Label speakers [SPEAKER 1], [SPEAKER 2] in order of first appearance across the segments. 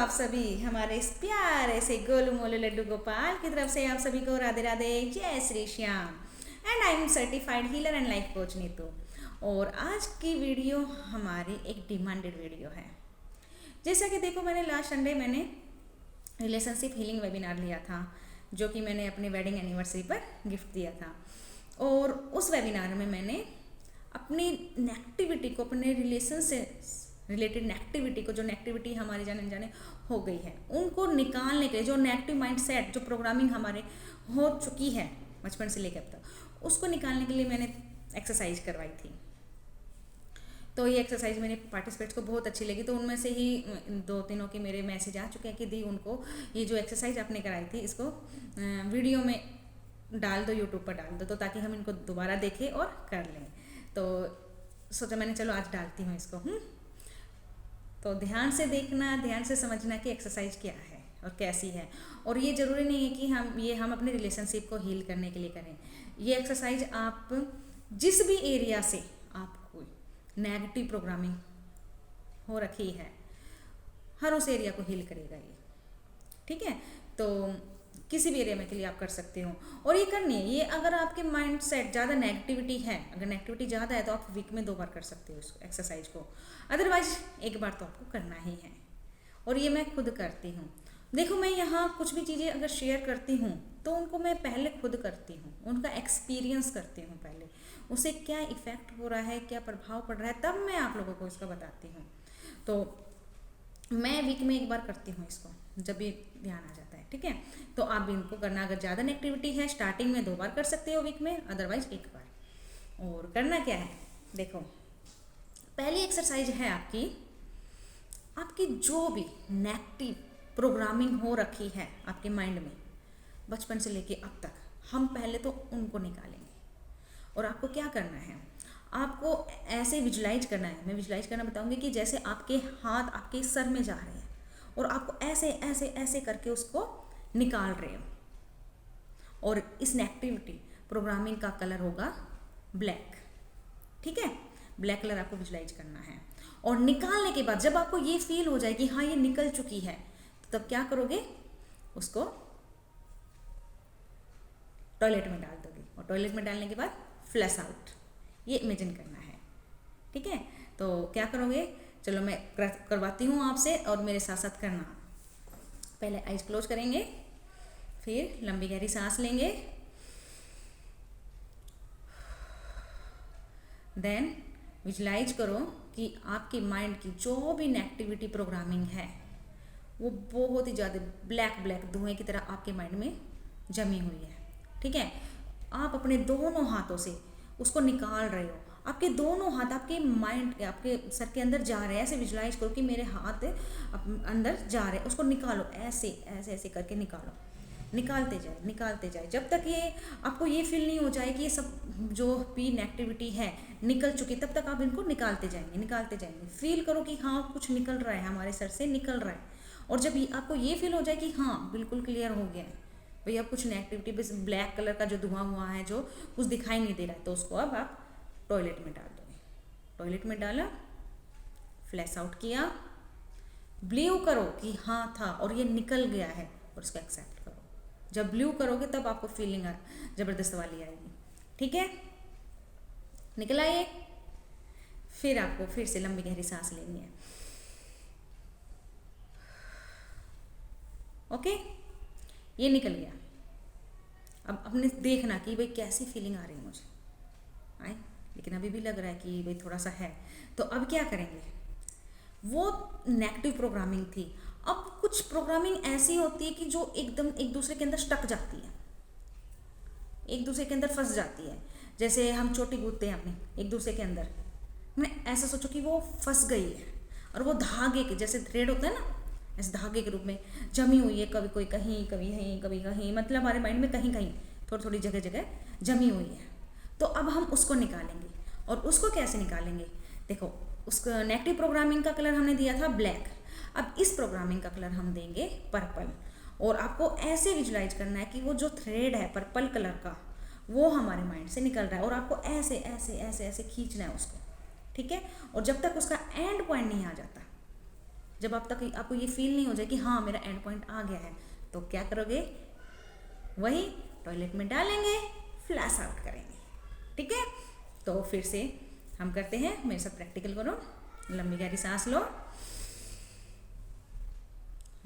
[SPEAKER 1] आप सभी हमारे इस प्यारे से गोलू मोलू लड्डू गोपाल की तरफ से आप सभी को राधे राधे, जय Shri Shyam. And I am certified healer and life coach Neetu. और आज की वीडियो हमारी एक डिमांडेड वीडियो है। जैसा कि देखो, मैंने last Sunday relationship healing webinar लिया था, जो कि मैंने अपनी वेडिंग एनिवर्सरी पर गिफ्ट दिया था। और उस वेबिनार में मैंने अपनी नेगेटिविटी को, अपने रिलेशन से रिलेटेड नेगेटिविटी को, जो नेगेटिविटी हमारी जाने अनजाने हो गई है, उनको निकालने के लिए, जो नेगेटिव माइंडसेट, जो प्रोग्रामिंग हमारे हो चुकी है बचपन से लेकर अब तक, उसको निकालने के लिए मैंने एक्सरसाइज करवाई थी। तो ये एक्सरसाइज मेरे पार्टिसिपेट्स को बहुत अच्छी लगी। तो उनमें से ही 2-3 के मेरे मैसेज आ चुके हैं कि दी, उनको ये जो एक्सरसाइज आपने कराई थी, इसको वीडियो में डाल दो, यूट्यूब पर डाल दो, तो ताकि हम इनको दोबारा देखें और कर लें। तो सोचा मैंने, चलो आज डालती हूँ इसको। तो ध्यान से देखना, ध्यान से समझना कि एक्सरसाइज क्या है और कैसी है। और ये ज़रूरी नहीं है कि हम अपने रिलेशनशिप को हील करने के लिए करें। ये एक्सरसाइज आप जिस भी एरिया से आपको नेगेटिव प्रोग्रामिंग हो रखी है, हर उस एरिया को हील करेगा ये। ठीक है, तो किसी भी एरिया में के लिए आप कर सकते हो। और ये करनी है, ये अगर आपके माइंड सेट ज़्यादा नेगेटिविटी है, अगर नेगेटिविटी ज़्यादा है, तो आप वीक में 2 बार कर सकते हो इस एक्सरसाइज को। अदरवाइज एक बार तो आपको करना ही है। और ये मैं खुद करती हूँ। देखो, मैं यहाँ कुछ भी चीज़ें अगर शेयर करती हूँ तो उनको मैं पहले खुद करती हूँ, उनका एक्सपीरियंस करती हूँ पहले, उसे क्या इफ़ेक्ट हो रहा है, क्या प्रभाव पड़ रहा है, तब मैं आप लोगों को इसका बताती हूँ। तो मैं वीक में 1 बार करती हूँ इसको, जब भी ध्यान आ जाता है। ठीक है, तो आप भी इनको करना, अगर ज़्यादा नेगेटिविटी है स्टार्टिंग में 2 बार कर सकते हो वीक में, अदरवाइज 1 बार। और करना क्या है, देखो, पहली एक्सरसाइज है आपकी जो भी नेगेटिव प्रोग्रामिंग हो रखी है आपके माइंड में बचपन से लेके अब तक, हम पहले तो उनको निकालेंगे। और आपको क्या करना है, आपको ऐसे विजुलाइज करना है। मैं विजुलाइज करना बताऊंगी कि जैसे आपके हाथ आपके सर में जा रहे हैं और आपको ऐसे ऐसे ऐसे करके उसको निकाल रहे हो। और इस नेगेटिविटी प्रोग्रामिंग का कलर होगा ब्लैक। ठीक है, ब्लैक कलर आपको विजुलाइज करना है। और निकालने के बाद जब आपको ये फील हो जाए कि हाँ ये निकल चुकी है, तो तब क्या करोगे, उसको टॉयलेट में डाल दोगे। और टॉयलेट में डालने के बाद फ्लैश आउट, ये इमेजिन करना है। ठीक है, तो क्या करोगे, चलो मैं करवाती हूँ आपसे, और मेरे साथ साथ करना। पहले आइज क्लोज करेंगे, फिर लंबी गहरी सांस लेंगे, देन विजुलाइज करो कि आपके माइंड की जो भी नेगेटिविटी प्रोग्रामिंग है, वो बहुत ही ज़्यादा ब्लैक धुएं की तरह आपके माइंड में जमी हुई है। ठीक है, आप अपने दोनों हाथों से उसको निकाल रहे हो। आपके दोनों हाथ आपके माइंड, आपके सर के अंदर जा रहे हैं। ऐसे विजुलाइज करो कि मेरे हाथ अंदर जा रहे हैं, उसको निकालो, ऐसे ऐसे ऐसे करके निकालो, निकालते जाए जब तक ये आपको ये फील नहीं हो जाए कि ये सब जो भी नेगेटिविटी है निकल चुकी, तब तक आप इनको निकालते जाएंगे। फील करो कि हाँ कुछ निकल रहा है, हमारे सर से निकल रहा है। और जब आपको ये फील हो जाए कि हाँ बिल्कुल क्लियर हो गया है भैया, कुछ नेगेटिविटी, बस ब्लैक कलर का जो धुआं हुआ है, जो कुछ दिखाई नहीं दे रहा है, तो उसको अब आप टॉयलेट में डाल दोगे। टॉयलेट में डाला, फ्लैश आउट किया, ब्लू करो कि हाँ था और ये निकल गया है, और उसको एक्सेप्ट करो। जब ब्लू करोगे तब आपको फीलिंग ज़बरदस्त वाली आएगी। ठीक है, निकला ये, फिर आपको फिर से लंबी गहरी सांस लेनी है। ओके, ये निकल गया। अब अपने देखना कि भाई कैसी फीलिंग आ रही है मुझे, आए, लेकिन अभी भी लग रहा है कि भाई थोड़ा सा है। तो अब क्या करेंगे, वो नेगेटिव प्रोग्रामिंग थी। अब कुछ प्रोग्रामिंग ऐसी होती है कि जो एकदम एक दूसरे के अंदर स्टक जाती है, एक दूसरे के अंदर फंस जाती है। जैसे हम चोटी कूदते हैं अपने एक दूसरे के अंदर, मैं ऐसा सोचो कि वो फंस गई है, और वो धागे के जैसे थ्रेड होता है ना, ऐसे धागे के रूप में जमी हुई है, कभी कोई कहीं, कभी कहीं, मतलब हमारे माइंड में कहीं कहीं थोड़ी जगह जमी हुई है। तो अब हम उसको निकालेंगे। और उसको कैसे निकालेंगे, देखो, उसका नेगेटिव प्रोग्रामिंग का कलर हमने दिया था ब्लैक, अब इस प्रोग्रामिंग का कलर हम देंगे पर्पल। और आपको ऐसे विजुलाइज करना है कि वो जो थ्रेड है पर्पल कलर का, वो हमारे माइंड से निकल रहा है, और आपको ऐसे ऐसे ऐसे ऐसे खींचना है उसको। ठीक है, और जब तक उसका एंड पॉइंट नहीं आ जाता, जब आप तक आपको ये फील नहीं हो जाए कि हाँ मेरा एंड पॉइंट आ गया है, तो क्या करोगे, वही टॉयलेट में डालेंगे, फ्लैश आउट करेंगे। ठीक है, तो फिर से हम करते हैं, मेरे साथ प्रैक्टिकल करो। लंबी गहरी सांस लो,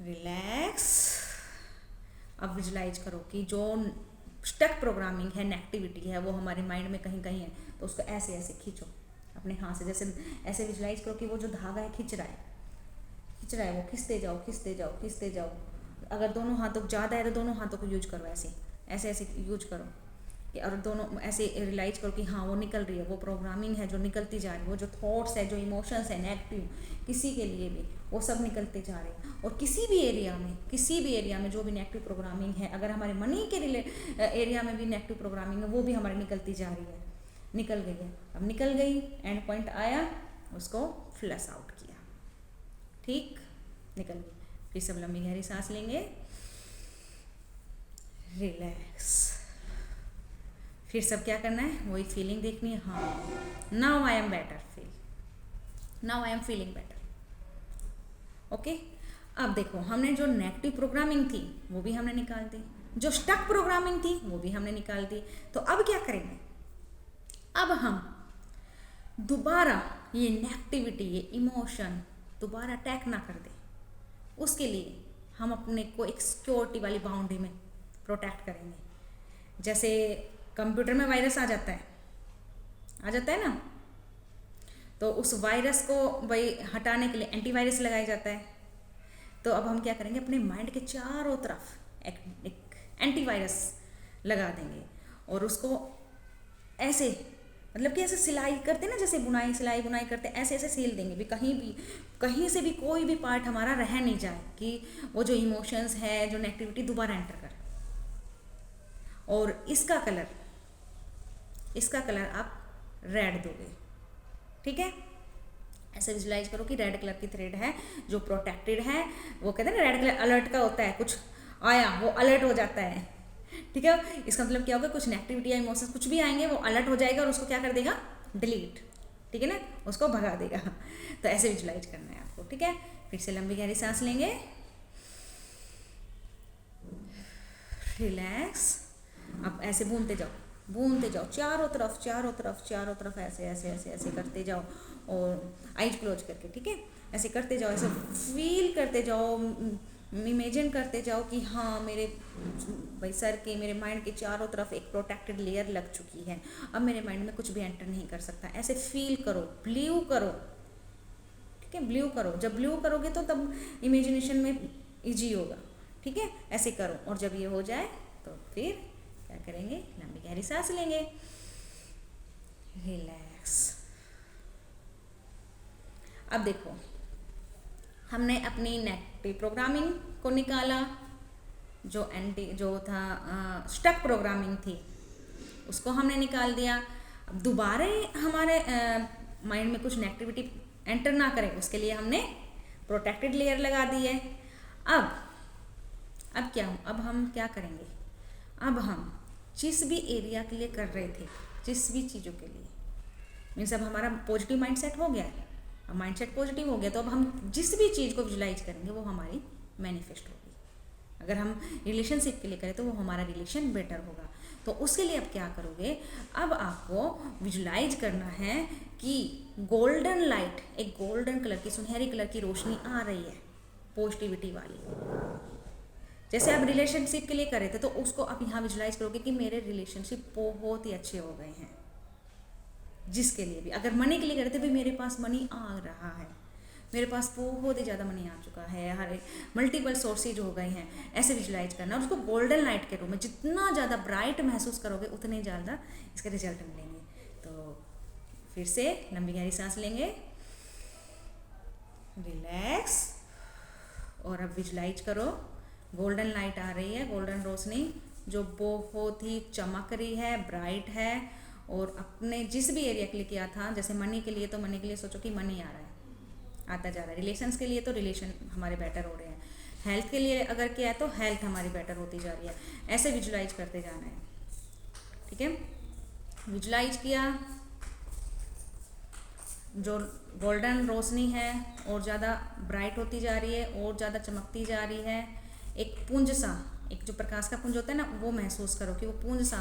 [SPEAKER 1] रिलैक्स। अब विजुलाइज करो कि जो स्टक प्रोग्रामिंग है, नेगेटिविटी है, वो हमारे माइंड में कहीं कहीं है, तो उसको ऐसे ऐसे खींचो अपने हाथ से, जैसे ऐसे विजुलाइज करो कि वो जो धागा है खींच रहा है, वो खींचते जाओ खींचते जाओ खींचते जाओ। अगर दोनों हाथों ज़्यादा है तो दोनों हाथों को यूज करो, ऐसे ऐसे ऐसे यूज करो कि, और दोनों ऐसे रियलाइज करो कि हाँ वो निकल रही है, वो प्रोग्रामिंग है जो निकलती जा रही है, वो जो थॉट्स है, जो इमोशंस है नेगेटिव किसी के लिए भी, वो सब निकलते जा रहे हैं। और किसी भी एरिया में जो भी नेगेटिव प्रोग्रामिंग है, अगर हमारे मनी के एरिया में भी नेगेटिव प्रोग्रामिंग है, वो भी हमारी निकलती जा रही है, निकल गई है। अब निकल गई, एंड पॉइंट आया, उसको फ्लश आउट किया, ठीक, निकल गई। फिर सब लंबी गहरी सांस लेंगे, रिलैक्स। फिर सब क्या करना है, वही फीलिंग देखनी है, हाँ now I am better, now I am feeling better. Okay, अब देखो हमने जो नेगेटिव प्रोग्रामिंग थी वो भी हमने निकाल दी, जो स्टक प्रोग्रामिंग थी वो भी हमने निकाल दी। तो अब क्या करेंगे, अब हम दोबारा ये नेगेटिविटी, ये इमोशन दोबारा अटैक ना कर दे, उसके लिए हम अपने को एक सिक्योरिटी वाली बाउंड्री में प्रोटेक्ट करेंगे। जैसे कंप्यूटर में वायरस आ जाता है ना, तो उस वायरस को भाई हटाने के लिए एंटीवायरस लगाया जाता है। तो अब हम क्या करेंगे, अपने माइंड के चारों तरफ एक एंटीवायरस लगा देंगे, और उसको ऐसे, मतलब कि ऐसे सिलाई करते ना, जैसे सिलाई बुनाई करते, ऐसे ऐसे सील देंगे भी, कहीं से भी कोई भी पार्ट हमारा रह नहीं जाए कि वो जो इमोशंस है, जो नेगेटिविटी दोबारा एंटर करे। और इसका कलर आप रेड दोगे, ठीक है। ऐसे विजुलाइज करो कि रेड कलर की थ्रेड है जो प्रोटेक्टेड है, वो कहते हैं ना रेड कलर अलर्ट का होता है, कुछ आया वो अलर्ट हो जाता है, ठीक है। इसका मतलब क्या होगा, कुछ नेगेटिविटी या इमोशंस कुछ भी आएंगे, वो अलर्ट हो जाएगा और उसको क्या कर देगा, डिलीट, ठीक है ना, उसको भगा देगा। तो ऐसे विजुलाइज करना है आपको, ठीक है। फिर से लंबी गहरी सांस लेंगे, रिलैक्स। अब ऐसे भूनते जाओ चारों तरफ ऐसे ऐसे ऐसे ऐसे करते जाओ, और आइज क्लोज करके, ठीक है। ऐसे करते जाओ, ऐसे फील करते जाओ, इमेजिन करते जाओ कि हाँ मेरे भाई सर के, मेरे माइंड के चारों तरफ एक प्रोटेक्टेड लेयर लग चुकी है, अब मेरे माइंड में कुछ भी एंटर नहीं कर सकता। ऐसे फील करो, ब्लू करो, ठीक है, ब्लू करो। जब ब्लू करोगे तो तब इमेजिनेशन में इजी होगा, ठीक है। ऐसे करो, और जब ये हो जाए तो फिर क्या करेंगे, लंबी गहरी सांस लेंगे, रिलैक्स। अब देखो हमने अपनी नेगेटिव प्रोग्रामिंग को निकाला, जो था स्टक प्रोग्रामिंग थी उसको हमने निकाल दिया। अब दोबारा हमारे माइंड में कुछ नेगेटिविटी एंटर ना करे, उसके लिए हमने प्रोटेक्टेड लेयर लगा दी है। अब हम क्या करेंगे, अब हम जिस भी एरिया के लिए कर रहे थे, जिस भी चीज़ों के लिए, मीन्स अब हमारा पॉजिटिव माइंडसेट हो गया है, अब माइंडसेट पॉजिटिव हो गया, तो अब हम जिस भी चीज़ को विजुलाइज करेंगे वो हमारी मैनिफेस्ट होगी। अगर हम रिलेशनशिप के लिए करें तो वो हमारा रिलेशन बेटर होगा। तो उसके लिए अब क्या करोगे, अब आपको विजुलाइज करना है कि गोल्डन लाइट, एक गोल्डन कलर की, सुनहरी कलर की रोशनी आ रही है, पॉजिटिविटी वाली। जैसे आप रिलेशनशिप के लिए कर रहे थे, तो उसको आप यहाँ विजुलाइज करोगे कि मेरे रिलेशनशिप बहुत ही अच्छे हो गए हैं। जिसके लिए भी, अगर मनी के लिए कर रहे थे, भी मेरे पास मनी आ रहा है, मेरे पास बहुत ही ज़्यादा मनी आ चुका है, हर मल्टीपल सोर्सेज हो गए हैं, ऐसे विजुलाइज करना। और उसको गोल्डन लाइट के रूप में जितना ज़्यादा ब्राइट महसूस करोगे उतने ज़्यादा इसके रिजल्ट मिलेंगे। तो फिर से लंबी गहरी सांस लेंगे, रिलैक्स, और अब विजुलाइज करो गोल्डन लाइट आ रही है, गोल्डन रोशनी जो बहुत ही चमक रही है, ब्राइट है। और अपने जिस भी एरिया के लिए किया था, जैसे मनी के लिए, तो मनी के लिए सोचो कि मनी आ रहा है, आता जा रहा है। रिलेशंस के लिए तो रिलेशन हमारे बेटर हो रहे हैं। हेल्थ के लिए अगर किया है तो हेल्थ हमारी बेटर होती जा रही है। ऐसे विजुलाइज करते जाना है, ठीक है। विजुलाइज किया, जो गोल्डन रोशनी है और ज़्यादा ब्राइट होती जा रही है और ज़्यादा चमकती जा रही है। एक पुंज सा, एक जो प्रकाश का पुंज होता है ना, वो महसूस करो कि वो पुंज सा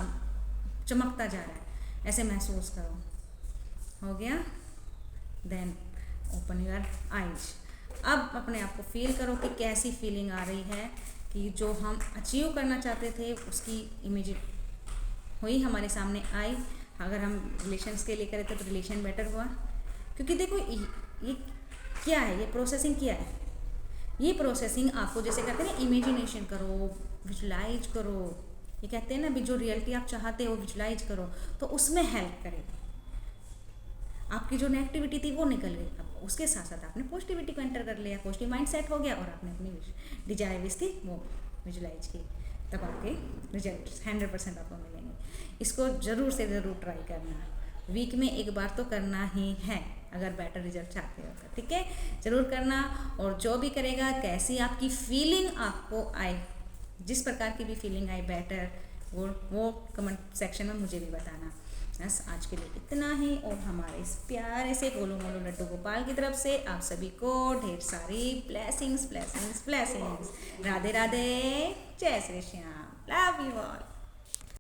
[SPEAKER 1] चमकता जा रहा है, ऐसे महसूस करो। हो गया? Then open your eyes. अब अपने आप को फील करो कि कैसी फीलिंग आ रही है, कि जो हम अचीव करना चाहते थे उसकी इमेज हुई, हमारे सामने आई। अगर हम रिलेशंस के लिए करें तो रिलेशन बेटर हुआ, क्योंकि देखो ये क्या है, ये प्रोसेसिंग क्या है, ये प्रोसेसिंग आपको जैसे कहते हैं ना, इमेजिनेशन करो, विजुलाइज करो, ये कहते हैं ना भी जो रियलिटी आप चाहते हो विजुलाइज करो, तो उसमें हेल्प करेगी। आपकी जो नेगेटिविटी थी वो निकल गई, अब उसके साथ साथ आपने पॉजिटिविटी को एंटर कर लिया, पॉजिटिव माइंड सेट हो गया और आपने अपनी डिजायर विश थी वो विजुलाइज की, तब आपके रिजल्ट 100% आपको मिलेंगे। इसको ज़रूर से ज़रूर ट्राई करना, वीक में एक बार तो करना ही है अगर बेटर रिजल्ट चाहते हो तो, ठीक है? ज़रूर करना। और जो भी करेगा, कैसी आपकी फीलिंग आपको आए, जिस प्रकार की भी फीलिंग आए बेटर, वो कमेंट सेक्शन में मुझे भी बताना। बस आज के लिए इतना ही, और हमारे इस प्यारे से गोलू मोलू लड्डू गोपाल की तरफ से आप सभी को ढेर सारी blessings blessings blessings. Radhe Radhe, जय Shri Shyam, love you all.